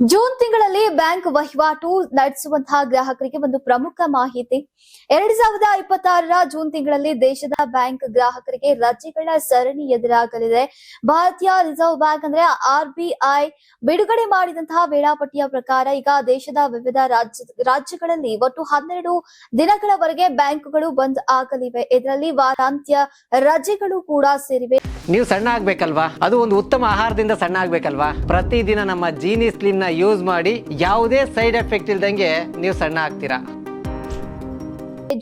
June ತಿಂಗಳಲ್ಲಿ bank ವಹಿವಾಟು ನಡೆಸುವಂತಹ ಗ್ರಾಹಕರಿಗೆ ಒಂದು ಪ್ರಮುಖ ಮಾಹಿತಿ. 2026ರ ಜೂನ್ ತಿಂಗಳಲ್ಲಿ ದೇಶದ ಬ್ಯಾಂಕ್ ಗ್ರಾಹಕರಿಗೆ ರಜೆಗಳ ಸರಣಿ ಎದುರಾಗಲಿದೆ. ಭಾರತೀಯ ರಿಸರ್ವ್ ಬ್ಯಾಂಕ್ ಅಂದ್ರೆ RBI ಬಿಡುಗಡೆ ಮಾಡಿದಂತಹ ವೇಳಾಪಟ್ಟಿಯ ಪ್ರಕಾರ ಈಗ ದೇಶದ ವಿವಿಧ ರಾಜ್ಯಗಳಲ್ಲಿ ಒಟ್ಟು 12 ದಿನಗಳವರೆಗೆ ಬ್ಯಾಂಕ್ಗಳು ಬಂದ್ ಆಗಲಿವೆ. ಇದರಲ್ಲಿ ವಾರಾಂತ್ಯ ರಜೆಗಳು ಕೂಡ ಸೇರಿವೆ. ನೀವು ಸಣ್ಣ ಆಗ್ಬೇಕಲ್ವಾ? ಅದು ಒಂದು ಉತ್ತಮ ಆಹಾರದಿಂದ ಸಣ್ಣ ಆಗ್ಬೇಕಲ್ವಾ? ಪ್ರತಿದಿನ ನಮ್ಮ ಜೀನಿ ಸ್ಲಿಮ್ ನ ಯೂಸ್ ಮಾಡಿ ಯಾವುದೇ ಸೈಡ್ ಎಫೆಕ್ಟ್ ಇಲ್ದಂಗೆ ನೀವು ಸಣ್ಣ ಆಗ್ತೀರಾ.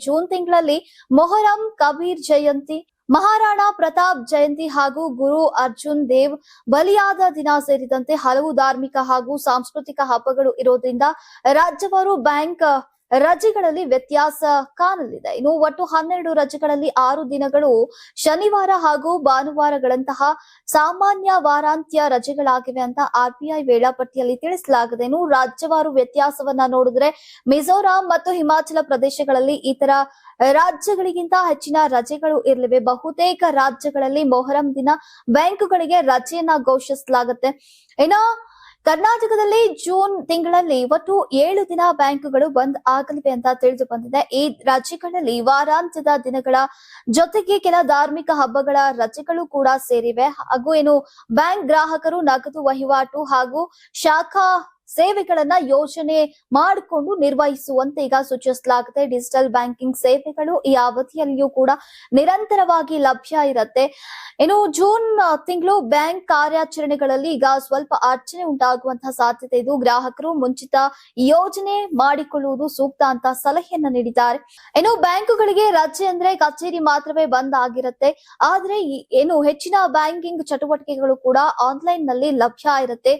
ಜೂನ್ ತಿಂಗಳಲ್ಲಿ ಮೊಹರಂ, ಕಬೀರ್ ಜಯಂತಿ, ಮಹಾರಾಣಾ ಪ್ರತಾಪ್ ಜಯಂತಿ ಹಾಗೂ ಗುರು ಅರ್ಜುನ್ ದೇವ್ ಬಲಿಯಾದ ದಿನ ಸೇರಿದಂತೆ ಹಲವು ಧಾರ್ಮಿಕ ಹಾಗೂ ಸಾಂಸ್ಕೃತಿಕ ಹಬ್ಬಗಳು ಇರೋದ್ರಿಂದ ರಾಜ್ಯವಾರು ಬ್ಯಾಂಕ್ ರಜೆಗಳಲ್ಲಿ ವ್ಯತ್ಯಾಸ ಕಾಣಲಿದೆ. ಇನ್ನು ಒಟ್ಟು 12 ರಜೆಗಳಲ್ಲಿ 6 ದಿನಗಳು ಶನಿವಾರ ಹಾಗೂ ಭಾನುವಾರಗಳಂತಹ ಸಾಮಾನ್ಯ ವಾರಾಂತ್ಯ ರಜೆಗಳಾಗಿವೆ ಅಂತ RBI ವೇಳಾಪಟ್ಟಿಯಲ್ಲಿ ತಿಳಿಸಲಾಗಿದೆ. ಇನ್ನು ರಾಜ್ಯವಾರು ವ್ಯತ್ಯಾಸವನ್ನ ನೋಡಿದ್ರೆ ಮಿಜೋರಾಂ ಮತ್ತು ಹಿಮಾಚಲ ಪ್ರದೇಶಗಳಲ್ಲಿ ಇತರ ರಾಜ್ಯಗಳಿಗಿಂತ ಹೆಚ್ಚಿನ ರಜೆಗಳು ಇರಲಿವೆ. ಬಹುತೇಕ ರಾಜ್ಯಗಳಲ್ಲಿ ಮೊಹರಂ ದಿನ ಬ್ಯಾಂಕುಗಳಿಗೆ ರಜೆಯನ್ನ ಘೋಷಿಸಲಾಗುತ್ತೆ. ಇನ್ನು ಕರ್ನಾಟಕದಲ್ಲಿ ಜೂನ್ ತಿಂಗಳಲ್ಲಿ ಒಟ್ಟು 7 ದಿನ ಬ್ಯಾಂಕುಗಳು ಬಂದ್ ಆಗಲಿವೆ ಅಂತ ತಿಳಿದು ಬಂದಿದೆ. ಈ ರಜೆಗಳಲ್ಲಿ ವಾರಾಂತ್ಯದ ದಿನಗಳ ಜೊತೆಗೆ ಕೆಲ ಧಾರ್ಮಿಕ ಹಬ್ಬಗಳ ರಜೆಗಳು ಕೂಡ ಸೇರಿವೆ. ಹಾಗೂ ಬ್ಯಾಂಕ್ ಗ್ರಾಹಕರು ನಗದು ವಹಿವಾಟು ಹಾಗೂ ಶಾಖಾ ಸೇವೆಗಳನ್ನ ಯೋಜನೆ ಮಾಡಿಕೊಂಡು ನಿರ್ವಹಿಸುವಂತೆ ಈಗ ಸೂಚಿಸಲಾಗಿದೆ. ಡಿಜಿಟಲ್ ಬ್ಯಾಂಕಿಂಗ್ ಸೇವೆಗಳು ಈ ಅವಧಿಯಲ್ಲಿಯೂ ಕೂಡ ನಿರಂತರವಾಗಿ ಲಭ್ಯ ಇರುತ್ತೆ. ಜೂನ್ ತಿಂಗಳು ಬ್ಯಾಂಕ್ ಕಾರ್ಯಾಚರಣೆಗಳಲ್ಲಿ ಈಗ ಸ್ವಲ್ಪ ಅಡಚಣೆ ಉಂಟಾಗುವಂತಹ ಸಾಧ್ಯತೆ ಇದು. ಗ್ರಾಹಕರು ಮುಂಚಿತ ಯೋಜನೆ ಮಾಡಿಕೊಳ್ಳುವುದು ಸೂಕ್ತ ಅಂತ ಸಲಹೆಯನ್ನ ನೀಡಿದ್ದಾರೆ. ಬ್ಯಾಂಕುಗಳಿಗೆ ರಜೆ ಅಂದ್ರೆ ಕಚೇರಿ ಮಾತ್ರವೇ ಬಂದ್ ಆಗಿರುತ್ತೆ. ಆದ್ರೆ ಹೆಚ್ಚಿನ ಬ್ಯಾಂಕಿಂಗ್ ಚಟುವಟಿಕೆಗಳು ಕೂಡ ಆನ್ಲೈನ್ ನಲ್ಲಿ ಲಭ್ಯ ಇರುತ್ತೆ.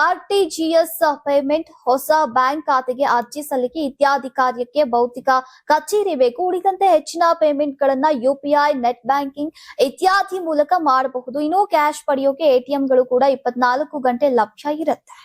RTGS ಪೇಮೆಂಟ್, ಹೊಸ ಬ್ಯಾಂಕ್ ಖಾತೆಗೆ ಅರ್ಜಿ ಸಲ್ಲಿಕೆ ಇತ್ಯಾದಿ ಕಾರ್ಯಕ್ಕೆ ಭೌತಿಕ ಕಚೇರಿ ಬೇಕು. ಉಳಿದಂತೆ ಹೆಚ್ಚಿನ ಪೇಮೆಂಟ್ ಗಳನ್ನ UPI, ನೆಟ್ ಬ್ಯಾಂಕಿಂಗ್ ಇತ್ಯಾದಿ ಮೂಲಕ ಮಾಡಬಹುದು. ಕ್ಯಾಶ್ ಪಡೆಯೋಕೆ ATMಗಳು ಕೂಡ 24 ಗಂಟೆ ಲಭ್ಯ ಇರುತ್ತೆ.